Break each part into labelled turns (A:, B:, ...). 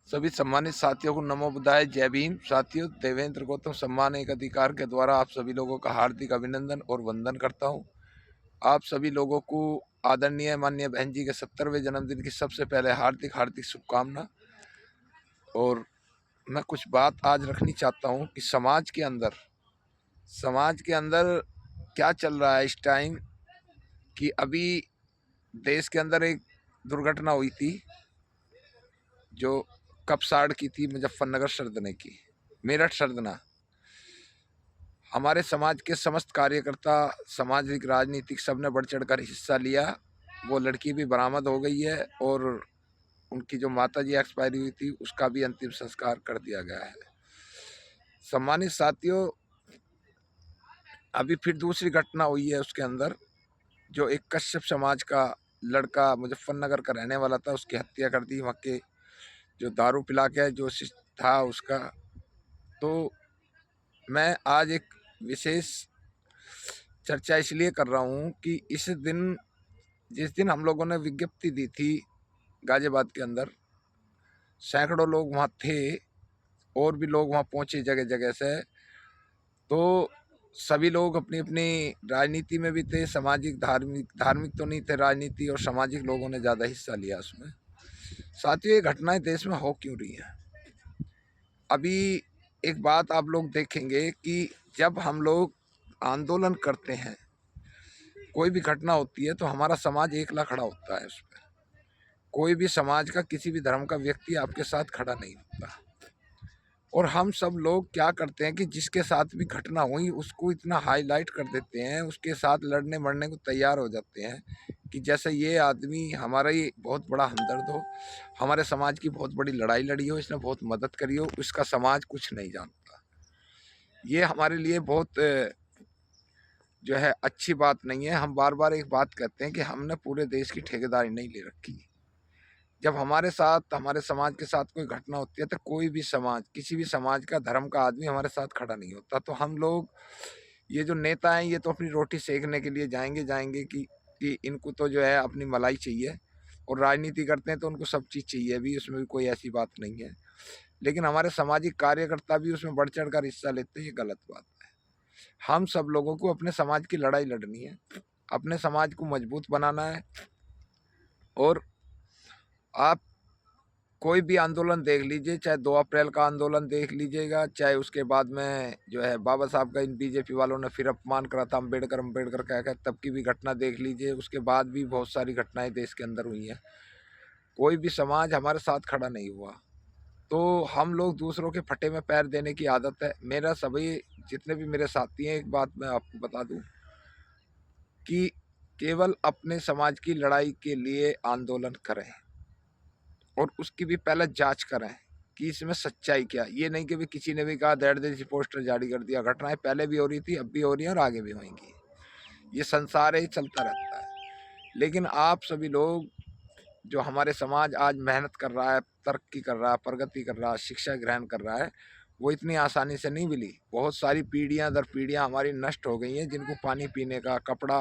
A: सभी सम्मानित साथियों को नमो बुद्धाय, जय भीम। साथियों, देवेंद्र गौतम सम्मान एक अधिकार के द्वारा आप सभी लोगों का हार्दिक अभिनंदन और वंदन करता हूं। आप सभी लोगों को आदरणीय माननीय बहन जी के 70वें जन्मदिन की सबसे पहले हार्दिक हार्दिक शुभकामना। और मैं कुछ बात आज रखनी चाहता हूं कि समाज के अंदर क्या चल रहा है इस टाइम। कि अभी देश के अंदर एक दुर्घटना हुई थी जो कपसाड़ की थी, मुजफ्फरनगर सरदने की, मेरठ सरदना। हमारे समाज के समस्त कार्यकर्ता, सामाजिक, राजनीतिक, सबने बढ़ चढ़कर हिस्सा लिया। वो लड़की भी बरामद हो गई है और उनकी जो माता जी एक्सपायरी हुई थी उसका भी अंतिम संस्कार कर दिया गया है। सम्मानित साथियों, अभी फिर दूसरी घटना हुई है उसके अंदर, जो एक कश्यप समाज का लड़का मुजफ्फरनगर का रहने वाला था, उसकी हत्या कर दी वहाँ के जो दारू पिला के जो था उसका। तो मैं आज एक विशेष चर्चा इसलिए कर रहा हूँ कि इस दिन, जिस दिन हम लोगों ने विज्ञप्ति दी थी गाजियाबाद के अंदर, सैकड़ों लोग वहाँ थे और भी लोग वहाँ पहुँचे जगह जगह से। तो सभी लोग अपनी अपनी राजनीति में भी थे, सामाजिक, धार्मिक तो नहीं थे, राजनीति और सामाजिक लोगों ने ज़्यादा हिस्सा लिया उसमें। साथियों, ये घटनाएं देश में हो क्यों रही हैं? अभी एक बात आप लोग देखेंगे कि जब हम लोग आंदोलन करते हैं, कोई भी घटना होती है, तो हमारा समाज एकला खड़ा होता है उस पर। कोई भी समाज का, किसी भी धर्म का व्यक्ति आपके साथ खड़ा नहीं होता। और हम सब लोग क्या करते हैं कि जिसके साथ भी घटना हुई उसको इतना हाईलाइट कर देते हैं, उसके साथ लड़ने मरने को तैयार हो जाते हैं कि जैसे ये आदमी हमारा ही बहुत बड़ा हमदर्द हो, हमारे समाज की बहुत बड़ी लड़ाई लड़ी हो, इसने बहुत मदद करी हो, उसका समाज कुछ नहीं जानता। ये हमारे लिए बहुत जो है अच्छी बात नहीं है। हम बार बार एक बात कहते हैं कि हमने पूरे देश की ठेकेदारी नहीं ले रखी। जब हमारे साथ, हमारे समाज के साथ कोई घटना होती है तो कोई भी समाज, किसी भी समाज का, धर्म का आदमी हमारे साथ खड़ा नहीं होता। तो हम लोग, ये जो नेता हैं, ये तो अपनी रोटी सेकने के लिए जाएंगे कि इनको तो जो है अपनी मलाई चाहिए, और राजनीति करते हैं तो उनको सब चीज़ चाहिए भी, उसमें भी कोई ऐसी बात नहीं है। लेकिन हमारे सामाजिक कार्यकर्ता भी उसमें बढ़ चढ़ कर हिस्सा लेते हैं, ये गलत बात है। हम सब लोगों को अपने समाज की लड़ाई लड़नी है, अपने समाज को मजबूत बनाना है। और आप कोई भी आंदोलन देख लीजिए, चाहे 2 अप्रैल का आंदोलन देख लीजिएगा, चाहे उसके बाद में जो है बाबा साहब का इन बीजेपी वालों ने फिर अपमान करा था, अम्बेडकर कह कर, तब की भी घटना देख लीजिए। उसके बाद भी बहुत सारी घटनाएं देश के अंदर हुई हैं। कोई भी समाज हमारे साथ खड़ा नहीं हुआ। तो हम लोग दूसरों के फटे में पैर देने की आदत है। मेरा सभी, जितने भी मेरे साथी हैं, एक बात मैं आपको बता दूं कि केवल अपने समाज की लड़ाई के लिए आंदोलन करें और उसकी भी पहले जांच करें कि इसमें सच्चाई क्या। ये नहीं कि भी किसी ने भी कहा डेढ़ दिन से पोस्टर जारी कर दिया। घटनाएं पहले भी हो रही थी, अब भी हो रही हैं और आगे भी होंगी। ये संसार है, चलता रहता है। लेकिन आप सभी लोग, जो हमारे समाज आज मेहनत कर रहा है, तरक्की कर रहा है, प्रगति कर रहा है, शिक्षा ग्रहण कर रहा है, वो इतनी आसानी से नहीं मिली। बहुत सारी पीढ़ियां दर पीढ़ियां हमारी नष्ट हो गई हैं, जिनको पानी पीने का, कपड़ा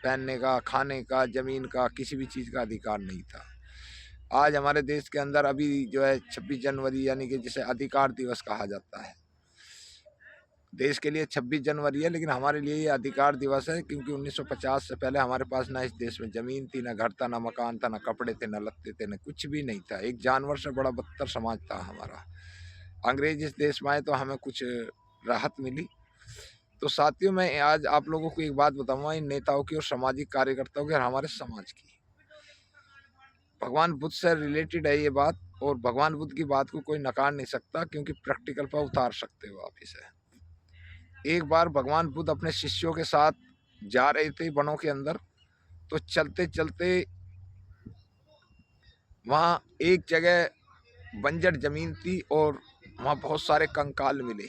A: पहनने का, खाने का, जमीन का, किसी भी चीज़ का अधिकार नहीं था। आज हमारे देश के अंदर अभी जो है 26 जनवरी, यानी कि जिसे अधिकार दिवस कहा जाता है। देश के लिए 26 जनवरी है, लेकिन हमारे लिए ये अधिकार दिवस है, क्योंकि 1950 से पहले हमारे पास ना इस देश में ज़मीन थी, ना घर था, ना मकान था, ना कपड़े थे, ना लत्ते थे, ना कुछ भी नहीं था। एक जानवर से बड़ा बदतर समाज था हमारा। अंग्रेज इस देश में आए तो हमें कुछ राहत मिली। तो साथियों, मैं आज आप लोगों को एक बात बताऊंगा, इन नेताओं की और सामाजिक कार्यकर्ताओं की और हमारे समाज की। भगवान बुद्ध से रिलेटेड है ये बात, और भगवान बुद्ध की बात को कोई नकार नहीं सकता, क्योंकि प्रैक्टिकल पर उतार सकते हो आप इसे। एक बार भगवान बुद्ध अपने शिष्यों के साथ जा रहे थे वनों के अंदर, तो चलते चलते वहाँ एक जगह बंजर जमीन थी और वहाँ बहुत सारे कंकाल मिले।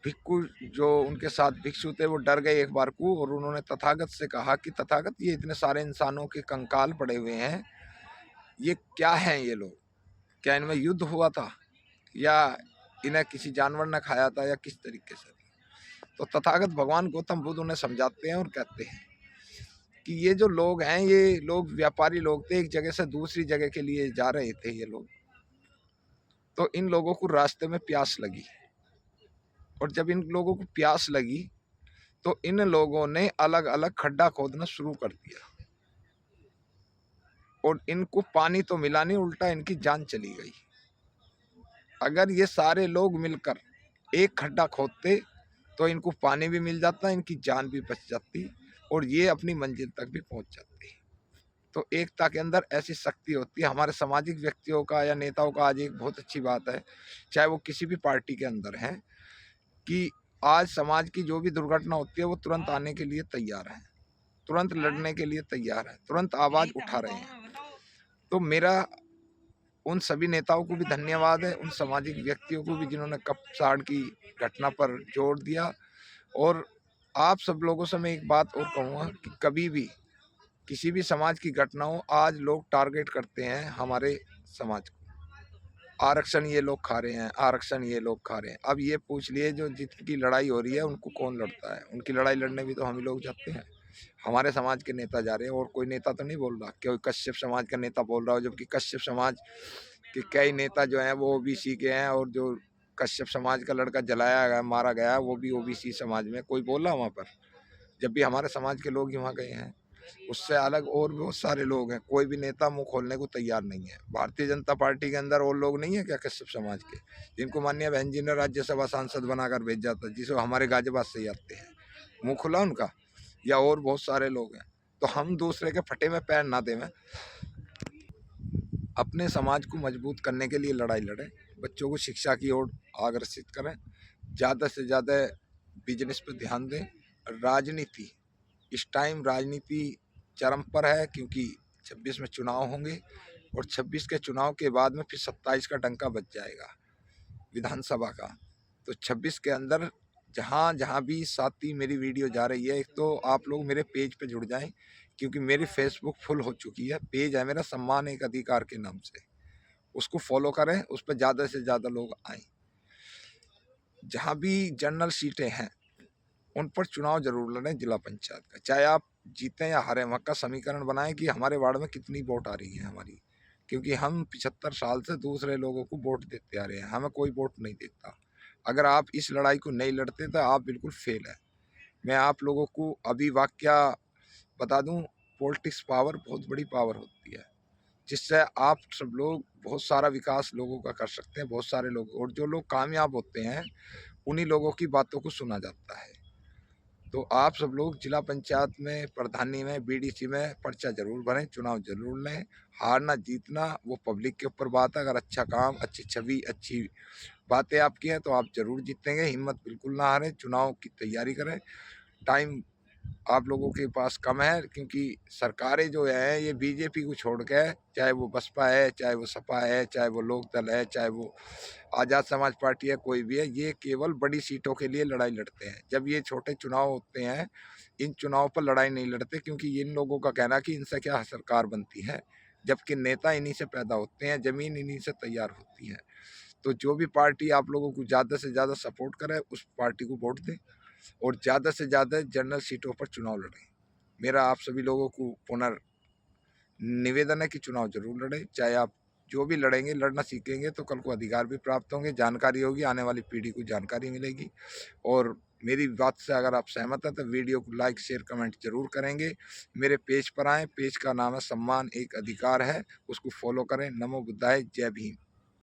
A: भिक्षु, जो उनके साथ भिक्षु थे, वो डर गए एक बार को, और उन्होंने तथागत से कहा कि तथागत, ये इतने सारे इंसानों के कंकाल पड़े हुए हैं, ये क्या हैं? ये लोग, क्या इनमें युद्ध हुआ था, या इन्हें किसी जानवर ने खाया था, या किस तरीके से? तो तथागत भगवान गौतम बुद्ध उन्हें समझाते हैं और कहते हैं कि ये जो लोग हैं, ये लोग व्यापारी लोग थे, एक जगह से दूसरी जगह के लिए जा रहे थे ये लोग। तो इन लोगों को रास्ते में प्यास लगी, और जब इन लोगों को प्यास लगी तो इन लोगों ने अलग अलग खड्डा खोदना शुरू कर दिया, और इनको पानी तो मिला नहीं, उल्टा इनकी जान चली गई। अगर ये सारे लोग मिलकर एक खड्डा खोदते तो इनको पानी भी मिल जाता, इनकी जान भी बच जाती, और ये अपनी मंजिल तक भी पहुंच जाती। तो एकता के अंदर ऐसी शक्ति होती है। हमारे सामाजिक व्यक्तियों का या नेताओं का आज एक बहुत अच्छी बात है, चाहे वो किसी भी पार्टी के अंदर हैं, कि आज समाज की जो भी दुर्घटना होती है वो तुरंत आने के लिए तैयार है, तुरंत लड़ने के लिए तैयार है, तुरंत आवाज उठा रहे हैं। तो मेरा उन सभी नेताओं को भी धन्यवाद है, उन सामाजिक व्यक्तियों को भी जिन्होंने कपसाड़ की घटना पर जोर दिया। और आप सब लोगों से मैं एक बात और कहूँगा कि कभी भी किसी भी समाज की घटना हो, आज लोग टारगेट करते हैं हमारे समाज को, आरक्षण ये लोग खा रहे हैं, आरक्षण ये लोग खा रहे हैं। अब ये पूछ लिए जो जिनकी लड़ाई हो रही है उनको कौन लड़ता है? उनकी लड़ाई लड़ने भी तो हम ही लोग जाते हैं। हमारे समाज के नेता जा रहे हैं, और कोई नेता तो नहीं बोल रहा, कोई कश्यप समाज का नेता बोल रहा हो, जबकि कश्यप समाज के कई नेता जो हैं वो ओबीसी के हैं, और जो कश्यप समाज का लड़का जलाया गया, मारा गया, वो भी ओबीसी समाज में। कोई बोला वहाँ पर? जब भी हमारे समाज के लोग ही वहाँ गए हैं। उससे अलग और भी बहुत सारे लोग हैं, कोई भी नेता मुंह खोलने को तैयार नहीं है। भारतीय जनता पार्टी के अंदर और लोग नहीं है क्या कश्यप समाज के, जिनको माननीय बहन जी ने राज्यसभा सांसद बनाकर भेजा था, जिसे हमारे गाजियाबाद से ही आते हैं? मुंह खुला उनका? या और बहुत सारे लोग हैं। तो हम दूसरे के फटे में पैर ना देवें, अपने समाज को मजबूत करने के लिए लड़ाई लड़ें, बच्चों को शिक्षा की ओर आकर्षित करें, ज़्यादा से ज़्यादा बिजनेस पर ध्यान दें। राजनीति, इस टाइम राजनीति चरम पर है, क्योंकि 26 में चुनाव होंगे, और 26 के चुनाव के बाद में फिर 27 का डंका बज जाएगा विधानसभा का। तो 26 के अंदर जहाँ जहाँ भी साथी मेरी वीडियो जा रही है, एक तो आप लोग मेरे पेज पे जुड़ जाएं, क्योंकि मेरी फेसबुक फुल हो चुकी है। पेज है मेरा सम्मान एक अधिकार के नाम से, उसको फॉलो करें, उस पर ज़्यादा से ज़्यादा लोग आएँ। जहाँ भी जनरल सीटें हैं उन पर चुनाव जरूर लड़ें जिला पंचायत का, चाहे आप जीतें या हारें। वहाँ का समीकरण बनाएं कि हमारे वार्ड में कितनी वोट आ रही है हमारी, क्योंकि हम 75 साल से दूसरे लोगों को वोट देते आ रहे हैं, हमें कोई वोट नहीं देता। अगर आप इस लड़ाई को नहीं लड़ते तो आप बिल्कुल फेल है। मैं आप लोगों को अभी वाक्या बता दूं, पॉलिटिक्स पावर बहुत बड़ी पावर होती है, जिससे आप सब लोग बहुत सारा विकास लोगों का कर सकते हैं। बहुत सारे लोग, और जो लोग कामयाब होते हैं उन्हीं लोगों की बातों को सुना जाता है। तो आप सब लोग जिला पंचायत में, प्रधानी में, बीडीसी में पर्चा जरूर भरें, चुनाव जरूर लें। हारना जीतना वो पब्लिक के ऊपर बात है। अगर अच्छा काम, अच्छी छवि, अच्छी बातें आपकी हैं तो आप जरूर जीतेंगे। हिम्मत बिल्कुल ना हारें, चुनाव की तैयारी करें। टाइम आप लोगों के पास कम है, क्योंकि सरकारें जो है ये बीजेपी को छोड़ के, चाहे वो बसपा है, चाहे वो सपा है, चाहे वो लोक दल है, चाहे वो आज़ाद समाज पार्टी है, कोई भी है, ये केवल बड़ी सीटों के लिए लड़ाई लड़ते हैं। जब ये छोटे चुनाव होते हैं, इन चुनाव पर लड़ाई नहीं लड़ते, क्योंकि इन लोगों का कहना कि इनसे क्या सरकार बनती है, जबकि नेता इन्हीं से पैदा होते हैं, जमीन इन्हीं से तैयार होती है। तो जो भी पार्टी आप लोगों को ज़्यादा से ज़्यादा सपोर्ट करे, उस पार्टी को वोट दें, और ज़्यादा से ज़्यादा जनरल सीटों पर चुनाव लड़ें। मेरा आप सभी लोगों को निवेदन है कि चुनाव जरूर लड़ें। चाहे आप जो भी लड़ेंगे, लड़ना सीखेंगे तो कल को अधिकार भी प्राप्त होंगे, जानकारी होगी, आने वाली पीढ़ी को जानकारी मिलेगी। और मेरी बात से अगर आप सहमत हैं तो वीडियो को लाइक, शेयर, कमेंट जरूर करेंगे। मेरे पेज पर आएँ, पेज का नाम है सम्मान एक अधिकार है, उसको फॉलो करें। नमो बुद्धाय, जय भीम।